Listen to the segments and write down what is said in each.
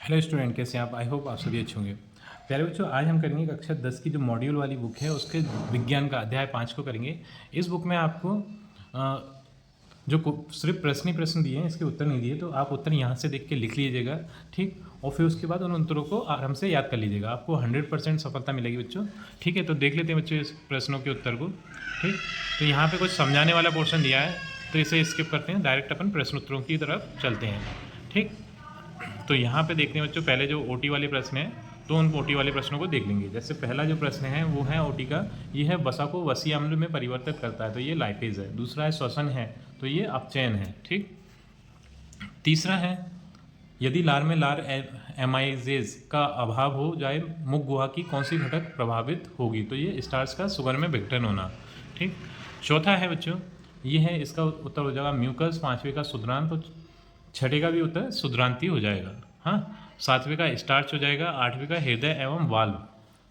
Hello student, कैसे हैं आप? आई होप आप सभी अच्छे होंगे। प्यारे बच्चों, आज हम करेंगे कक्षा 10 की जो मॉड्यूल वाली बुक है उसके विज्ञान का अध्याय 5 को करेंगे। इस बुक में आपको सिर्फ प्रश्न ही प्रश्न दिए हैं, इसके उत्तर नहीं दिए, तो आप उत्तर यहाँ से देख के लिख लीजिएगा, ठीक। और फिर उसके बाद उन उत्तरों को आराम से याद कर लीजिएगा, आपको 100% सफलता मिलेगी बच्चों, ठीक है। तो देख लेते हैं बच्चों इस प्रश्नों के उत्तर को, ठीक। तो यहाँ पे कुछ समझाने वाला पोर्शन दिया है, तो इसे स्किप करते हैं, डायरेक्ट अपन प्रश्न उत्तरों की तरफ चलते हैं, ठीक। तो यहाँ पे देखते हैं बच्चों, पहले जो ओटी वाले प्रश्न हैं, तो उन ओटी वाले प्रश्नों को देख लेंगे। जैसे पहला जो प्रश्न है वो है ओटी का, ये है वसा को वसीय अम्ल में परिवर्तित करता है, तो ये लाइपेज है। दूसरा है श्वसन है, तो ये अपचयन है, ठीक। तीसरा है यदि लार में लार एमाइजेज का अभाव हो जाए मुख गुहा की कौन सी घटक प्रभावित होगी, तो ये स्टार्च का शुगर में विघटन होना, ठीक। चौथा है बच्चों, ये है, इसका उत्तर हो जाएगा म्यूकस। पाँचवें का सुद्रांत, तो छठे का भी उत्तर सुद्रांति हो जाएगा, हाँ। सातवें का स्टार्च हो जाएगा। आठवें का हृदय एवं वाल्व।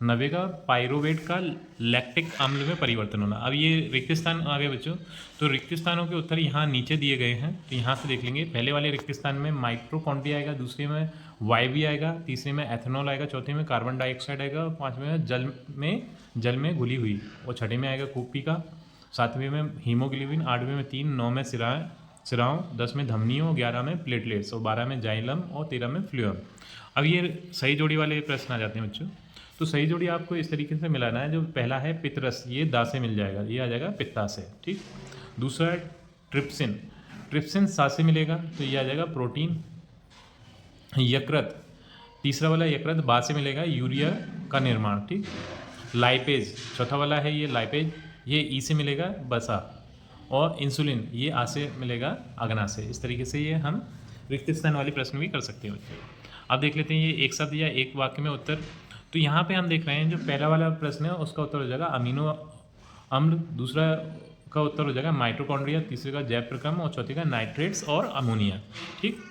नवे का पायरोवेट का लैक्टिक अम्ल में परिवर्तन होना। अब ये रिक्त स्थान आ गए बच्चों, तो रिक्त स्थानों के उत्तर यहाँ नीचे दिए गए हैं, तो यहाँ से देख लेंगे। पहले वाले रिक्त स्थान में माइक्रोकॉन्ड्रिया आएगा, दूसरे में वायवी आएगा, तीसरे में एथेनॉल आएगा, चौथे में कार्बन डाइऑक्साइड आएगा, पाँचवें में जल में घुली हुई, और छठे में आएगा कूपी का, सातवें में हीमोग्लोबिन, आठवें में 3, 9 में सिराओं, 10 में धमनियों, 11 में प्लेटलेट्स, और 12 में जाइलम, और 13 में फ्लूएम। अब ये सही जोड़ी वाले प्रश्न आ जाते हैं बच्चों। तो सही जोड़ी आपको इस तरीके से मिलाना है। जो पहला है पितरस, ये दा से मिल जाएगा, ये आ जाएगा पित्ता से, ठीक। दूसरा है ट्रिप्सिन, ट्रिप्सिन सा से मिलेगा, तो ये आ जाएगा प्रोटीन। यकृत, तीसरा वाला यकृत बा से मिलेगा, यूरिया का निर्माण, ठीक। लाइपेज, चौथा वाला है ये लाइपेज, ये ई से मिलेगा, बसा। और इंसुलिन, ये आ से मिलेगा, अग्ना से। इस तरीके से ये हम रिक्त स्थान वाले प्रश्न भी कर सकते हैं बच्चों। अब देख लेते हैं ये एक शब्द या एक वाक्य में उत्तर। तो यहाँ पे हम देख रहे हैं जो पहला वाला प्रश्न है उसका उत्तर हो जाएगा अमीनो अम्ल, दूसरा का उत्तर हो जाएगा माइटोकॉन्ड्रिया, तीसरे का जैव प्रक्रम, और चौथे का नाइट्रेट्स और अमोनिया, ठीक।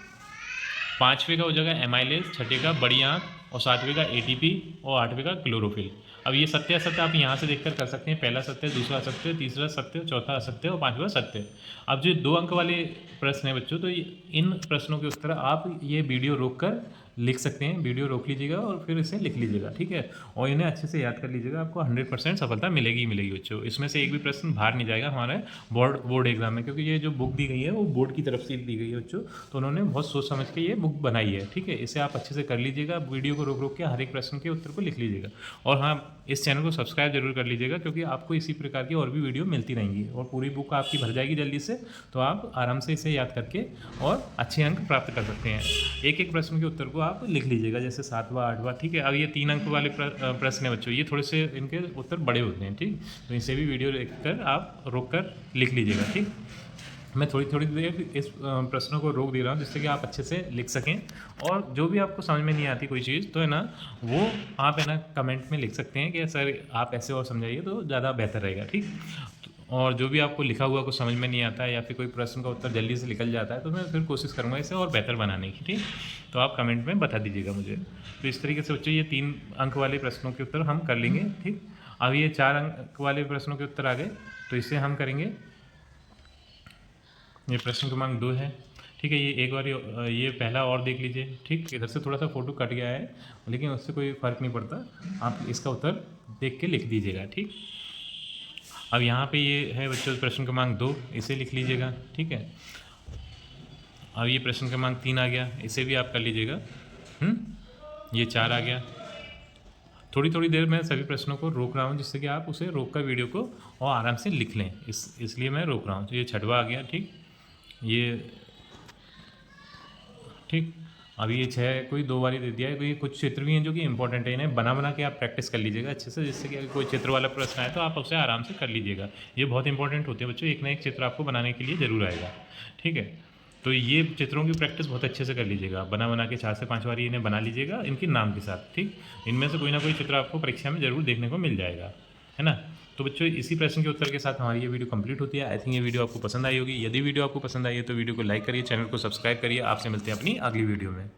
पाँचवें का हो जाएगा एमाइलेज, छठे का बड़ी आंख, और सातवें का एटीपी, और आठवें का क्लोरोफिल। अब ये सत्य असत्य आप यहाँ से देखकर कर सकते हैं। पहला सत्य, दूसरा असत्य, तीसरा सत्य, चौथा असत्य, और पांचवा सत्य। अब जो 2 अंक वाले प्रश्न हैं बच्चों, तो इन प्रश्नों के उत्तर आप ये वीडियो रोककर लिख सकते हैं। वीडियो रोक लीजिएगा और फिर इसे लिख लीजिएगा, ठीक है। और इन्हें अच्छे से याद कर लीजिएगा, आपको 100% सफलता मिलेगी ही मिलेगी बच्चों। इसमें से एक भी प्रश्न बाहर नहीं जाएगा हमारे बोर्ड एग्जाम में, क्योंकि ये जो बुक दी गई है वो बोर्ड की तरफ से दी गई है बच्चों, तो उन्होंने बहुत सोच समझ के ये बुक बनाई है, ठीक है। इसे आप अच्छे से कर लीजिएगा, वीडियो को रोक रोक के हर एक प्रश्न के उत्तर को लिख लीजिएगा। और हाँ, इस चैनल को सब्सक्राइब जरूर कर लीजिएगा, क्योंकि आपको इसी प्रकार की और भी वीडियो मिलती रहेंगी, और पूरी बुक आपकी भर जाएगी जल्दी से, तो आप आराम से इसे याद करके और अच्छे अंक प्राप्त कर सकते हैं। एक एक प्रश्न के उत्तर को आप लिख लीजिएगा, जैसे 7वां 8वां, ठीक है। अब ये 3 अंक वाले प्रश्न है बच्चों, ये थोड़े से इनके उत्तर बड़े होते हैं, ठीक। तो इनसे भी वीडियो देखकर आप रोक कर लिख लीजिएगा, ठीक। मैं थोड़ी थोड़ी देर इस प्रश्नों को रोक दे रहा हूँ, जिससे कि आप अच्छे से लिख सकें। और जो भी आपको समझ में नहीं आती कोई चीज़, तो है ना, वो आप है ना कमेंट में लिख सकते हैं कि सर आप ऐसे और समझाइए, तो ज़्यादा बेहतर रहेगा, ठीक। और जो भी आपको लिखा हुआ कुछ समझ में नहीं आता है, या फिर कोई प्रश्न का उत्तर जल्दी से निकल जाता है, तो मैं फिर कोशिश करूँगा इसे और बेहतर बनाने की, ठीक। तो आप कमेंट में बता दीजिएगा मुझे। तो इस तरीके से बच्चों ये 3 अंक वाले प्रश्नों के उत्तर हम कर लेंगे, ठीक। अब ये 4 अंक वाले प्रश्नों के उत्तर आ गए, तो इसे हम करेंगे। ये प्रश्न क्रमांक 2 है, ठीक है। ये एक बार ये पहला और देख लीजिए, ठीक। इधर से थोड़ा सा फोटो कट गया है, लेकिन उससे कोई फ़र्क नहीं पड़ता, आप इसका उत्तर देख के लिख दीजिएगा, ठीक। अब यहाँ पे ये है बच्चों प्रश्न क्रमांक 2, इसे लिख लीजिएगा, ठीक है। अब ये प्रश्न क्रमांक 3 आ गया, इसे भी आप कर लीजिएगा। ये 4 आ गया। थोड़ी थोड़ी देर मैं सभी प्रश्नों को रोक रहा हूँ, जिससे कि आप उसे रोक कर वीडियो को और आराम से लिख लें, इसलिए मैं रोक रहा हूँ। तो ये 6वां आ गया, ठीक। ये ठीक। अब ये 6 कोई 2 बार ही दे दिया है, कोई कुछ चित्र भी हैं जो कि इंपॉर्टेंट है, इन्हें बना बना के आप प्रैक्टिस कर लीजिएगा अच्छे से, जिससे कि अगर कोई चित्र वाला प्रश्न आए तो आप उसे आराम से कर लीजिएगा। ये बहुत इंपॉर्टेंट होते हैं बच्चों, एक ना एक चित्र आपको बनाने के लिए ज़रूर आएगा, ठीक है। तो ये चित्रों की प्रैक्टिस बहुत अच्छे से कर लीजिएगा, बना बना के 4 से 5 बार इन्हें बना लीजिएगा इनके नाम के साथ, ठीक। इनमें से कोई ना कोई चित्र आपको परीक्षा में ज़रूर देखने को मिल जाएगा, है ना। तो बच्चों इसी प्रश्न के उत्तर के साथ हमारी ये वीडियो कंप्लीट होती है। आई थिंक ये वीडियो आपको पसंद आई होगी। यदि वीडियो आपको पसंद आई है तो वीडियो को लाइक करिए, चैनल को सब्सक्राइब करिए। आपसे मिलते हैं अपनी अगली वीडियो में।